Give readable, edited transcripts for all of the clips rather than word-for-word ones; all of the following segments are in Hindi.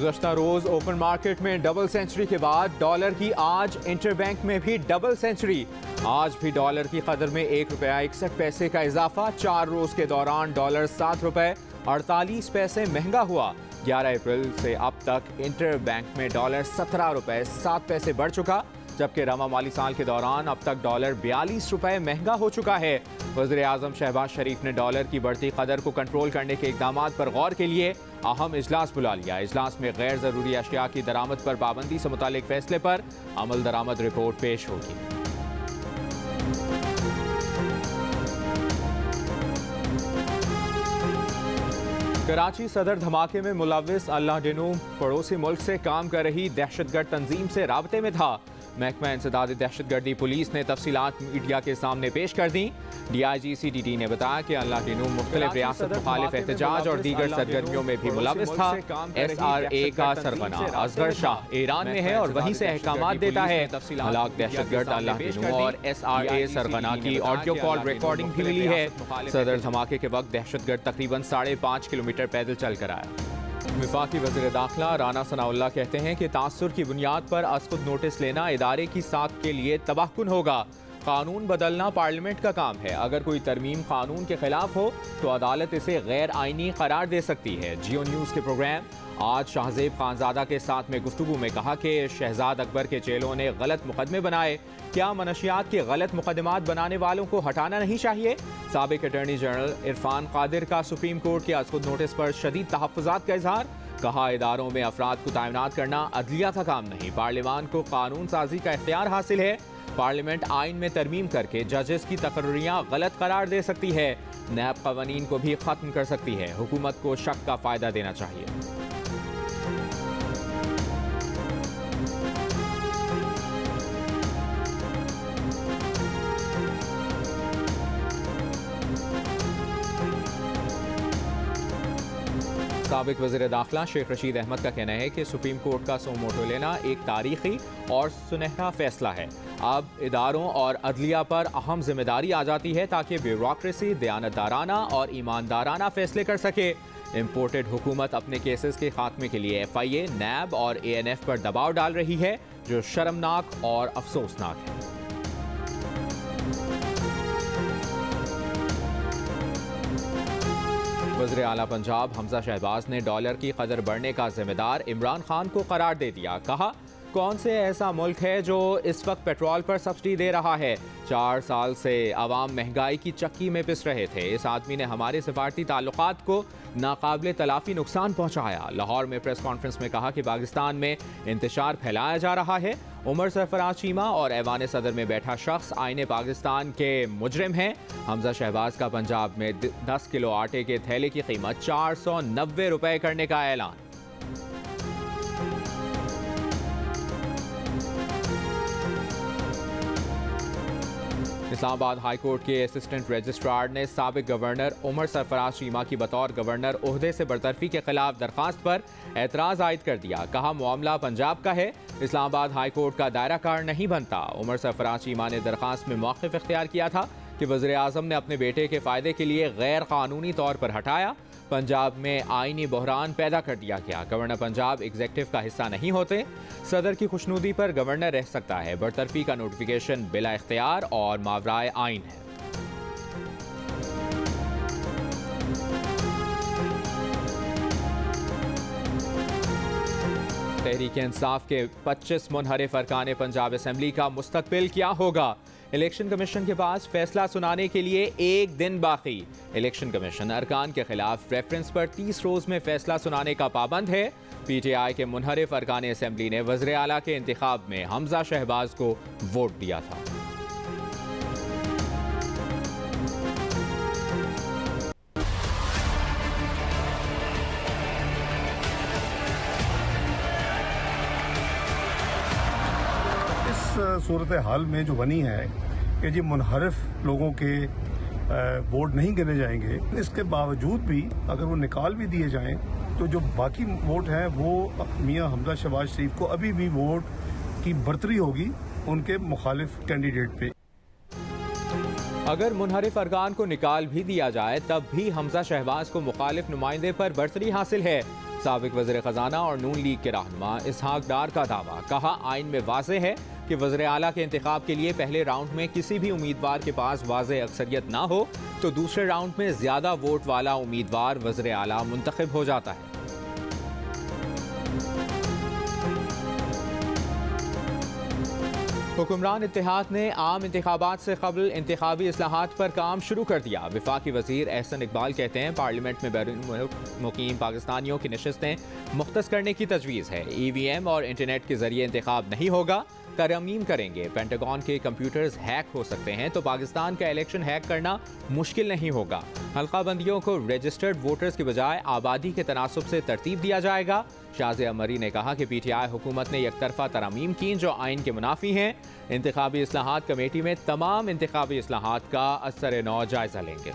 गुज़श्ता रोज ओपन मार्केट में डबल सेंचुरी के बाद डॉलर की आज इंटरबैंक में भी डबल सेंचुरी। आज भी डॉलर की कदर में ₹1.61 का इजाफा। 4 रोज के दौरान डॉलर ₹7.48 महंगा हुआ। 11 अप्रैल से अब तक इंटरबैंक में डॉलर ₹17.07 बढ़ चुका, जबकि रवा माली साल के दौरान अब तक डॉलर ₹42 महंगा हो चुका है। वज़ीर आज़म शहबाज शरीफ ने डॉलर की बढ़ती कदर को कंट्रोल करने के इक़दाम पर गौर के लिए अहम इजलास बुला लिया। इजलास में गैर ज़रूरी अशिया की दरामद पर पाबंदी से मुतालिक फैसले पर अमल दरामद रिपोर्ट पेश होगी। कराची सदर धमाके में मुलव्विस अल्लाह डिनू पड़ोसी मुल्क से काम कर रही दहशतगर्द तंजीम से राब्ते में था। महकमा इंसदाद दहशतगर्दी पुलिस ने तफसीलात मीडिया के सामने पेश कर दी। DIG CTT ने बताया कि अल्लाह डिनू मुख्तलिफ रियासत मुखालिफ एहतजाज और दीगर सरगर्मियों में भी मुलव्विस था। SRA का सरगना असगर शाह ईरान में है और वहीं से अहकामात देता है। हलाक दहशतगर्द अल्लाह डिनू और SRA सरगना की ऑडियो कॉल रिकॉर्डिंग भी मिली है। सदर धमाके के वक्त दहशतगर्द तकरीबन 5.5 किलोमीटर पैदल चल कर आया। वफाकी वज़ीर दाखिला राना सनाउल्लाह कहते हैं कि तासुर की बुनियाद पर असखुद नोटिस लेना इदारे की साख के लिए तबाहकुन होगा। कानून बदलना पार्लियामेंट का काम है। अगर कोई तरमीम कानून के खिलाफ हो तो अदालत इसे गैर आइनी करार दे सकती है। जियो न्यूज़ के प्रोग्राम आज शाहजेब खानजादा के साथ में गुफ्तगू में कहा कि शहजाद अकबर के चेलों ने गलत मुकदमे बनाए। क्या मनशियात के गलत मुकदमात बनाने वालों को हटाना नहीं चाहिए? साबिक अटॉर्नी जनरल इरफान कादिर का सुप्रीम कोर्ट के असखुद नोटिस पर शदीद तहफ़्फ़ुज़ात का इजहार। कहा इदारों में अफराद को तैनात करना अदलिया का काम नहीं, पार्लियामान को कानून साजी का इख्तियार हासिल है। पार्लियामेंट आइन में तरमीम करके जजेस की तकर्रियाँ गलत करार दे सकती है। नैब कवानीन को भी ख़त्म कर सकती है। हुकूमत को शक का फ़ायदा देना चाहिए। साबिक वज़ीर दाखिला शेख रशीद अहमद का कहना है कि सुप्रीम कोर्ट का सो मोटो लेना एक तारीखी और सुनहरा फैसला है। अब इदारों और अदलिया पर अहम जिम्मेदारी आ जाती है ताकि ब्यूरोक्रेसी दयानतदाराना और ईमानदाराना फैसले कर सके। इम्पोर्टेड हुकूमत अपने केसेस के खात्मे के लिए FIA, नैब और ANF पर दबाव डाल रही है, जो शर्मनाक और अफसोसनाक है। वज़ीर आला पंजाब हमजा शहबाज ने डॉलर की कदर बढ़ने का जिम्मेदार इमरान खान को करार दे दिया। कहा, कौन से ऐसा मुल्क है जो इस वक्त पेट्रोल पर सब्सिडी दे रहा है? 4 साल से अवाम महंगाई की चक्की में पिस रहे थे। इस आदमी ने हमारे सिफारती ताल्लुकात को नाकाबिले तलाफी नुकसान पहुँचाया। लाहौर में प्रेस कॉन्फ्रेंस में कहा कि पाकिस्तान में इंतशार फैलाया जा रहा है। उमर सरफराज चीमा और ऐवान सदर में बैठा शख्स आईने पाकिस्तान के मुजरिम हैं। हमजा शहबाज का पंजाब में 10 किलो आटे के थैले की कीमत ₹490 करने का ऐलान। इस्लामाबाद हाई कोर्ट के असिस्टेंट रजिस्ट्रार ने साबिक गवर्नर उमर सरफराज चीमा की बतौर गवर्नर ओहदे से बरतरफी के खिलाफ दरखास्त पर एतराज़ आयद कर दिया। कहा, मामला पंजाब का है, इस्लामाबाद हाई कोर्ट का दायरा कार नहीं बनता। उमर सरफराज चीमा ने दरखास्त में मौक़िफ़ इख्तियार किया था कि वज़ीर आज़म ने अपने बेटे के फ़ायदे के लिए गैर कानूनी तौर पर हटाया। पंजाब में आइनी बहरान पैदा कर दिया गया। गवर्नर पंजाब एग्जीक्यूटिव का हिस्सा नहीं होते। सदर की खुशनुदी पर गवर्नर रह सकता है। बरतरफी का नोटिफिकेशन बिला इख्तियार और मावराए आइन है। तहरीक इंसाफ के 25 मुनहरिफ अरकान पंजाब असम्बली का मुस्तकबिल क्या होगा? इलेक्शन कमीशन के पास फैसला सुनाने के लिए 1 दिन बाकी। इलेक्शन कमीशन अरकान के खिलाफ रेफरेंस पर 30 रोज में फैसला सुनाने का पाबंद है। PTI के मुनहरिफ अरकान असम्बली ने वज़ीर आला के इंतखाब में हमजा शहबाज को वोट दिया था। सूरत हाल में जो बनी है कि जी मुनहरिफ लोगों के वोट नहीं गिने जाएंगे, इसके बावजूद भी अगर वो निकाल भी दिए जाएं तो जो बाकी वोट हैं वो मियां हमजा शहबाज शरीफ को अभी भी वोट की बर्तरी होगी उनके मुखालिफ कैंडिडेट पे। अगर मुनहरिफ अरकान को निकाल भी दिया जाए तब भी हमजा शहबाज को मुखालिफ नुमाइंदे पर बर्तरी हासिल है। साबिक वज़ीर ख़जाना और नून लीग के रहनुमा इसहाक डार का दावा, कहा आइन में वाज़े है कि वज़ीर आला के इंतखाब के लिए पहले राउंड में किसी भी उम्मीदवार के पास वाज़े अक्सरियत ना हो तो दूसरे राउंड में ज़्यादा वोट वाला उम्मीदवार वज़ीर आला मुंतखब हो जाता है। हुक्मरान इत्तेहाद ने आम इंतखाबात से कबल इंतखाबी इस्लाहात पर काम शुरू कर दिया। वफाकी वज़ीर एहसन इकबाल कहते हैं पार्लियामेंट में बैरून मुकीम पाकिस्तानियों की नशिस्तें मुख्तस करने की तजवीज़ है। EVM और इंटरनेट के जरिए इंतखाब नहीं होगा, तरमीम करेंगे। पेंटागन के कंप्यूटर्स हैक हो सकते हैं तो पाकिस्तान का इलेक्शन हैक करना मुश्किल नहीं होगा। हल्का बंदियों को रजिस्टर्ड वोटर्स के बजाय आबादी के तनासुब से तरतीब दिया जाएगा। शाज़िया मरी ने कहा कि PTI हुकूमत ने एकतरफा तरमीम की जो आइन के मुनाफी हैं। इंतखाबी इस्लाहात कमेटी में तमाम इंतखाबी इस्लाहात का असर नौ जायजा लेंगे।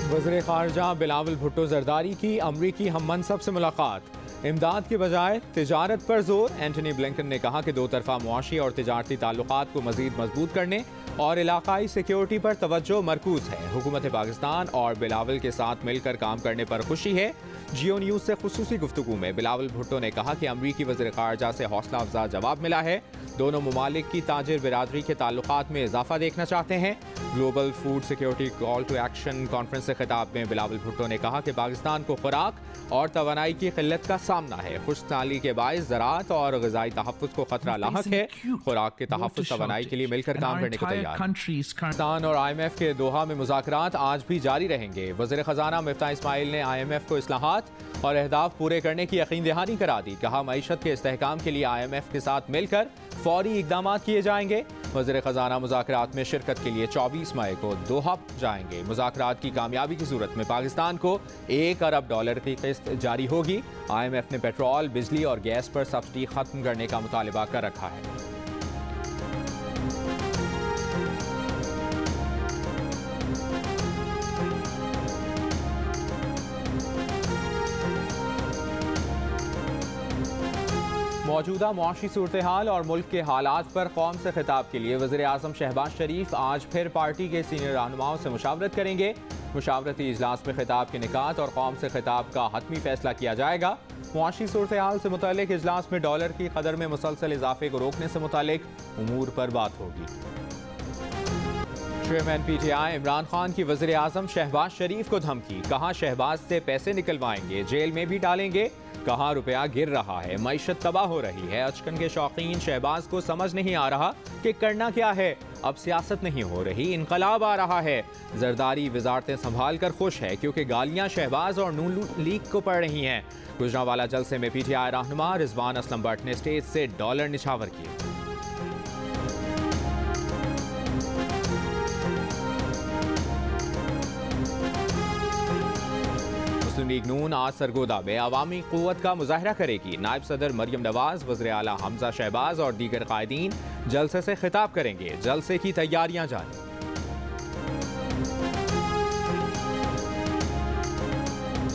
वज़ीर ख़ारजा बिलावल भुट्टो ज़रदारी की अमरीकी हम मनसब से मुलाकात। इमदाद के बजाय तिजारत पर जोर। एंटनी ब्लिंकन ने कहा कि दो तरफा मुआशी और तिजारती ताल्लुकात को मज़ीद मजबूत करने और इलाकाई सिक्योरिटी पर तवज्जो मरकूज है। हुकूमत पाकिस्तान और बिलावल के साथ मिलकर काम करने पर खुशी है। जियो न्यूज़ से खुसूसी गुफ्तगू में बिलावल भुट्टो ने कहा कि अमरीकी वज़ीर ख़ारजा से हौसला अफजा जवाब मिला है। दोनों ममालिक की ताजिर बिरादरी के ताल्लुकात में इजाफा देखना चाहते हैं। Global food security call to action conference से खिताब में बिलावल भुट्टो ने कहा कि पाकिस्तान को खुराक और तवानाई की किल्लत का सामना है। खुशहाली के बायस ज़राअत और ग़िज़ाई तहफ़्फ़ुज़ को खतरा लाहक है। खुराक के तहफ़्फ़ुज़ तवानाई के लिए मिलकर काम करने को तैयार। पाकिस्तान और IMF के दोहा में मुज़ाकरात आज भी जारी रहेंगे। वज़ीर ख़जाना मिफ्ताह इस्माइल ने IMF को इस्लाहात और अहदाफ पूरे करने की यकीन दहानी करा दी। कहा मईशत के इस्तेहकाम के लिए IMF के साथ मिलकर फौरी इक़दामात किए जाएंगे। वज़ीर ख़जाना मुज़ाकरात में शिरकत के लिए 24 मई को दोहा जाएंगे। मुज़ाकरात की कामयाबी की सूरत में पाकिस्तान को $1 अरब की किस्त जारी होगी। IMF ने पेट्रोल, बिजली और गैस पर सब्सिडी खत्म करने का मुतालबा कर रखा है। मौजूदा मुआशी सूरत हाल और मुल्क के हालात पर कौम से खिताब के लिए वज़ीर आज़म शहबाज शरीफ आज फिर पार्टी के सीनियर रहनुमाओं से मुशावरत करेंगे। मुशावरती इजलास में खिताब के निकात और कौम से खिताब का हतमी फैसला किया जाएगा। मुआशी सूरत हाल से मुतालिक इजलास में डॉलर की कदर में मुसलसल इजाफे को रोकने से मुतालिक उमूर पर बात होगी। चेयरमैन PTI इमरान खान की वज़ीर आज़म शहबाज शरीफ को धमकी। कहा शहबाज से पैसे निकलवाएंगे, जेल में भी डालेंगे। कहा रुपया गिर रहा है, मईशत तबाह हो रही है। अचकन के शौकीन शहबाज को समझ नहीं आ रहा कि करना क्या है। अब सियासत नहीं हो रही, इनकलाब आ रहा है। जरदारी वजारतें संभाल कर खुश है क्योंकि गालियां शहबाज और नून लीग को पड़ रही हैं। गुजरांवाला जलसे में PTI रहनुमा रिजवान असलम भट्ट ने स्टेज से डॉलर निछावर किए। मुस्लिम लीग नून आज सरगोदा में अवामी क़ुव्वत का मुजाहरा करेगी। नायब सदर मरियम नवाज, वज़ीर आला हमजा शहबाज और दीगर कायदीन जलसे से खिताब करेंगे। जलसे की तैयारियां जारी।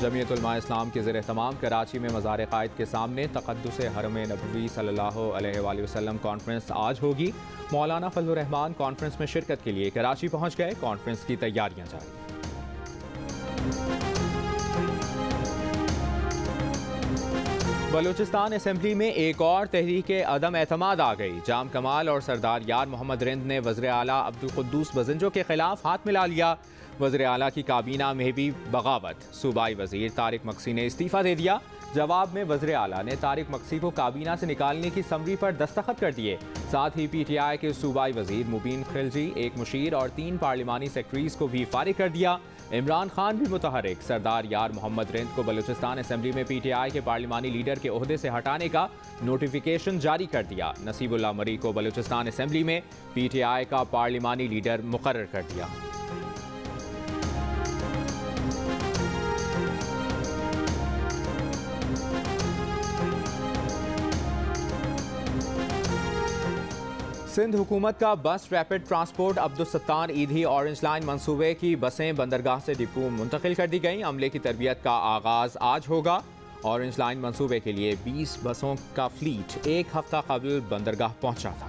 जमीयत उलमा इस्लाम के ज़ेर-ए-तमाम कराची में मज़ार क़ायद के सामने तक़द्दुस हरम नबवी सल्लल्लाहु अलैहि वसल्लम कॉन्फ्रेंस आज होगी। मौलाना फजलुर रहमान कॉन्फ्रेंस में शिरकत के लिए कराची पहुँच गए। कॉन्फ्रेंस की तैयारियां जारी। बलूचिस्तान असेंबली में एक और तहरीक अदम एतमाद आ गई। जाम कमाल और सरदार यार मोहम्मद रिंद ने वज़ीर आला अब्दुल कुद्दूस बज़ंजो के खिलाफ हाथ मिला लिया। वज़ीर आला की काबीना में भी बगावत। सूबाई वज़ीर तारिक मक्सी ने इस्तीफ़ा दे दिया। जवाब में वज़ीर आला ने तारिक मक्सी को काबीना से निकालने की समरी पर दस्तखत कर दिए। साथ ही PTI के सूबाई वज़ीर मुबीन खिलजी, एक मुशीर और 3 पार्लिमानी सेक्रेटरीज को भी फारिग कर दिया। इमरान खान भी मुतहरिक। सरदार यार मोहम्मद रिंद को बलूचिस्तान असेंबली में PTI के पार्लिमानी लीडर के ओहदे से हटाने का नोटिफिकेशन जारी कर दिया। नसीबुल्लाह मरी को बलूचिस्तान असेंबली में PTI का पार्लिमानी लीडर मुकर्रर कर दिया। सिंध हुकूमत का बस रैपिड ट्रांसपोर्ट अब्दुलसत्तार ईदी ऑरेंज लाइन मंसूबे की बसें बंदरगाह से डिपो मुंतकिल कर दी गई। अमले की तरबियत का आगाज आज होगा। ऑरेंज लाइन मंसूबे के लिए 20 बसों का फ्लीट एक हफ्ता कबल बंदरगाह पहुंचा था।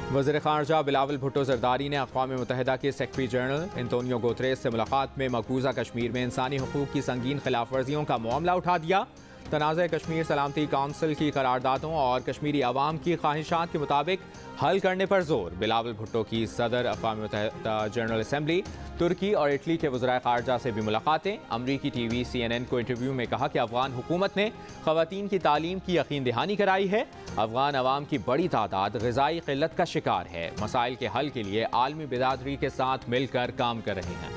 वज़ीर ख़ारजा बिलावल भुट्टो ज़रदारी ने अक़वाम मुत्तहिदा के सेक्रेटरी जनरल एंटोनियो गुतरेस से मुलाकात में मकबूजा कश्मीर में इंसानी हुकूक की संगीन खिलाफ वर्जियों का मामला उठा दिया। तनाज़ा कश्मीर सलामती काउंसिल की करारदादों और कश्मीरी अवाम की ख्वाहिशात के मुताबिक हल करने पर जोर। बिलावल भुट्टो की सदर अक़वाम मुत्तहिदा जनरल असम्बली, तुर्की और इटली के वज़ीर ख़ारजा से भी मुलाकातें। अमरीकी TV CNN को इंटरव्यू में कहा कि अफ़गान हुकूमत ने ख़वातीन की तालीम की यकीन दहानी कराई है। अफ़गान अवाम की बड़ी तादाद ग़िज़ाई क़िल्लत का शिकार है। मसाइल के हल के लिए आलमी बिरादरी के साथ मिलकर काम कर रहे हैं।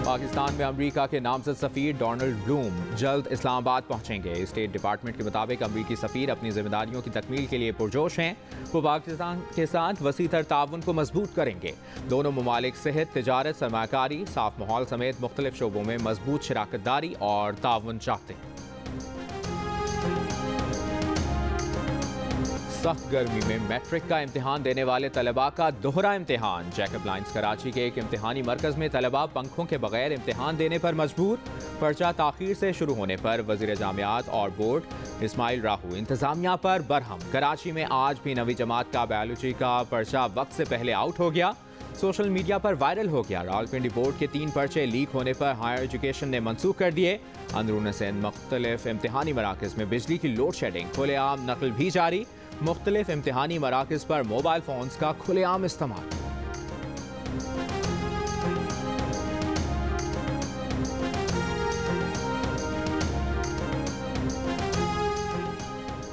पाकिस्तान में अमेरिका के नामजद सफ़ीर डोनाल्ड ब्लूम जल्द इस्लामाबाद पहुंचेंगे। स्टेट डिपार्टमेंट के मुताबिक अमेरिकी सफ़ीर अपनी जिम्मेदारियों की तकमील के लिए पुरजोश हैं। वो पाकिस्तान के साथ वसीतर ताउन को मजबूत करेंगे। दोनों ममालिक सेहत, तिजारत, सरमायाकारी, साफ माहौल समेत मुख्तलिफ शोबों में मजबूत शराकतदारी और ताउन चाहते हैं। सख्त गर्मी में मैट्रिक का इम्तिहान देने वाले तलबा का दोहरा इम्तिहान। जैकब लाइन्स कराची के एक इम्तिहानी मरकज में तलबा पंखों के बगैर इम्तिहान देने पर मजबूर। पर्चा ताखीर से शुरू होने पर वज़ीर जामियात और बोर्ड इस्माइल राहू इंतजामिया पर बरहम। कराची में आज भी 9वीं जमात का बायोलॉजी का पर्चा वक्त से पहले आउट हो गया। सोशल मीडिया पर वायरल हो गया। रावलपिंडी बोर्ड के 3 पर्चे लीक होने पर हायर एजुकेशन ने मनसूख कर दिए। अंदरून सिंध मुख्तलिफ इम्तिहानी मराकज़ में बिजली की लोड शेडिंग, खुलेआम नकल भी जारी। मुख्तलिफ इम्तिहानी मराकज़ पर मोबाइल फ़ोन्स का खुलेआम इस्तेमाल।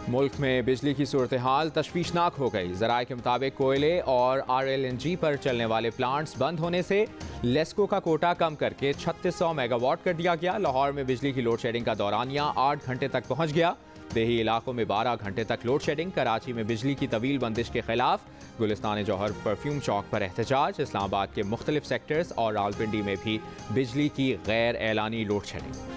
मुल्क में बिजली की सूरत हाल तशवीशनाक हो गई। ज़राए के मुताबिक कोयले और RLNG पर चलने वाले प्लांट्स बंद होने से लेस्को का कोटा कम करके 3600 मेगावाट कर दिया गया। लाहौर में बिजली की लोड शेडिंग का दौरानिया 8 घंटे तक पहुंच गया। देही इलाकों में 12 घंटे तक लोड शेडिंग। कराची में बिजली की तवील बंदिश के खिलाफ गुलिस्तान जौहर परफ्यूम चौक पर एहतजाज। इस्लामाबाद के मुख्तलिफ सेक्टर्स और रावलपिंडी में भी बिजली की गैर एलानी लोड शेडिंग।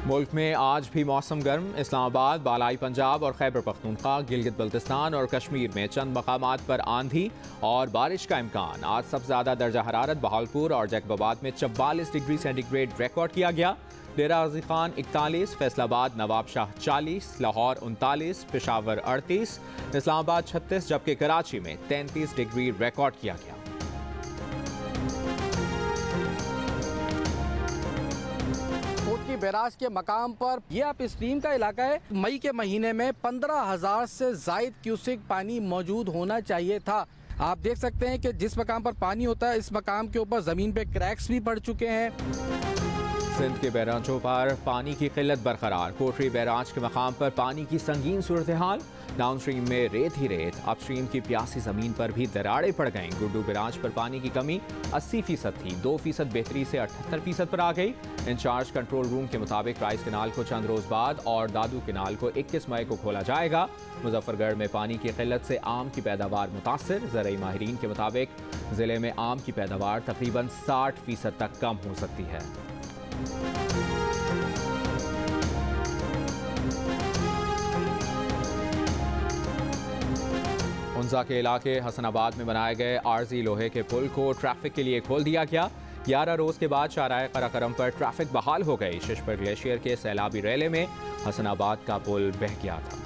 मुल्क में आज भी मौसम गर्म। इस्लामाबाद, बालाई पंजाब और खैबर पख्तूनख्वा, गिलगित बल्तिस्तान और कश्मीर में चंद मकामात पर आंधी और बारिश का इम्कान। आज सबसे ज़्यादा दर्जा हरारत बहावलपुर और जैकबाबाद में 44 डिग्री सेंटीग्रेड रिकॉर्ड किया गया। डेरा गाजी खान 41, फैसलाबाद नवाबशाह 40, लाहौर 39, पेशावर 38, इस्लामाबाद 36 जबकि कराची में 33 डिग्री रिकॉर्ड किया गया। बैराज के मकाम पर यह अप स्ट्रीम का इलाका है। मई के महीने में 15,000 से जायद क्यूसेक पानी मौजूद होना चाहिए था। आप देख सकते हैं कि जिस मकाम पर पानी होता है, इस मकाम के ऊपर जमीन पे क्रैक्स भी पड़ चुके हैं। सिंध के बैराजों पर पानी की किल्लत बरकरार। कोटरी बैराज के मकाम पर पानी की संगीन सूरत हाल। डाउन स्ट्रीम में रेत ही रेत। अप स्ट्रीम की प्यासी जमीन पर भी दरारें पड़ गईं। गुड्डू बैराज पर पानी की कमी 80% थी, 2% बेहतरी से 78% पर आ गई। इंचार्ज कंट्रोल रूम के मुताबिक राइस कैनाल को चंद रोज बाद और दादू कैनाल को 21 मई को खोला जाएगा। मुजफ्फरगढ़ में पानी की किल्लत से आम की पैदावार मुतासर। ज़राई माहिरीन के मुताबिक जिले में आम की पैदावार तकरीबन 60% तक कम हो सकती है। उन्जा के इलाके हसनाबाद में बनाए गए आरजी लोहे के पुल को ट्रैफिक के लिए खोल दिया गया। 11 रोज के बाद शाहराह कराकरम पर ट्रैफिक बहाल हो गई। शिशपर ग्लेशियर के सैलाबी रेले में हसनाबाद का पुल बह गया था।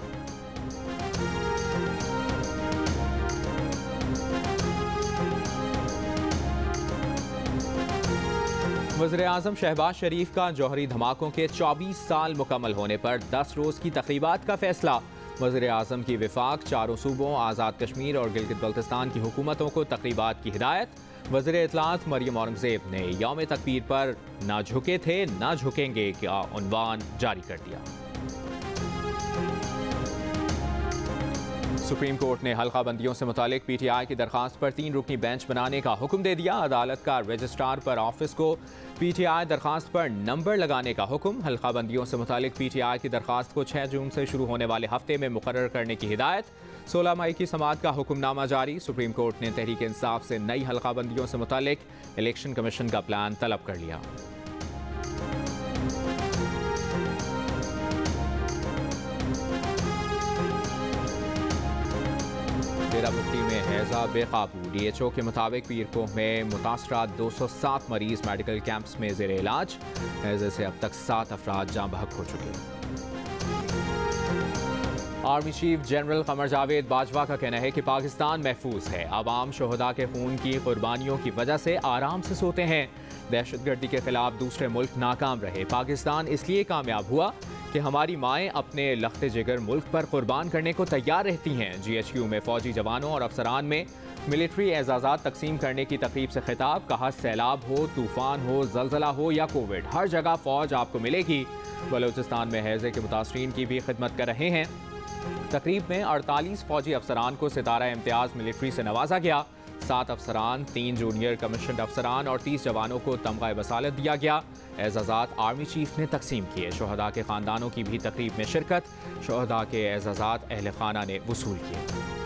वज़ीर-ए-आज़म शहबाज शरीफ का जौहरी धमाकों के 24 साल मुकम्मल होने पर 10 रोज की तक़रीबात का फैसला। वज़ीर-ए-आज़म की विफाक चारों सूबों आज़ाद कश्मीर और गिलगित बल्तिस्तान की हुकूमतों को तक़रीबात की हिदायत। वज़ीर इत्तलात मरियम औरंगज़ेब ने यौम तकबीर पर ना झुके थे ना झुकेंगे का उन्वान जारी कर दिया। सुप्रीम कोर्ट ने हल्का बंदियों से मुतालिक PTI की दरखास्त पर 3 रुकनी बेंच बनाने का हुक्म दे दिया। अदालत का रजिस्ट्रार पर ऑफिस को PTI दरखास्त पर नंबर लगाने का हुक्म। हल्का बंदियों से मुतालिक PTI की दरखास्त को 6 जून से शुरू होने वाले हफ्ते में मुकर्रर करने की हिदायत। 16 मई की समाअत का हुक्मनामा जारी। सुप्रीम कोर्ट ने तहरीक इंसाफ से नई हल्काबंदियों से मुतालिक इलेक्शन कमीशन का प्लान तलब कर लिया। डेरामुखी में हैजा बेकाबू। DHO के मुताबिक पीरकोह में मुतासरा 207 मरीज मेडिकल कैंप्स में जेर इलाज। हैजे से अब तक 7 अफराद जाँ बहक हो चुके हैं। Army chief general Qamar Javed Bajwa का कहना है कि पाकिस्तान महफूज है। आवाम शोहदा के खून की कुर्बानियों की वजह से आराम से सोते हैं। दहशतगर्दी के खिलाफ दूसरे मुल्क नाकाम रहे। पाकिस्तान इसलिए कामयाब हुआ कि हमारी माएँ अपने लख्ते जिगर मुल्क पर कुर्बान करने को तैयार रहती हैं। GHQ में फौजी जवानों और अफसरान में मिलिट्री एजाज़ात तकसीम करने की तकरीब से खिताब। कहा, सैलाब हो, तूफ़ान हो, जलजला हो या कोविड, हर जगह फ़ौज आपको मिलेगी। बलूचिस्तान में हैज़े के मुतासरीन की भी खिदमत कर रहे हैं। तकरीब में 48 फौजी अफसरान को सितारा इम्तियाज़ मिलिट्री से नवाजा गया। 7 अफसरान, 3 जूनियर कमीशन अफसरान और 30 जवानों को तमगा बसालत दिया गया। एजाज़ात आर्मी चीफ ने तकसीम किए। शोहदा के ख़ानदानों की भी तकरीब में शिरकत। शोहदा के एजाज़ात अहल खाना ने वसूल किए।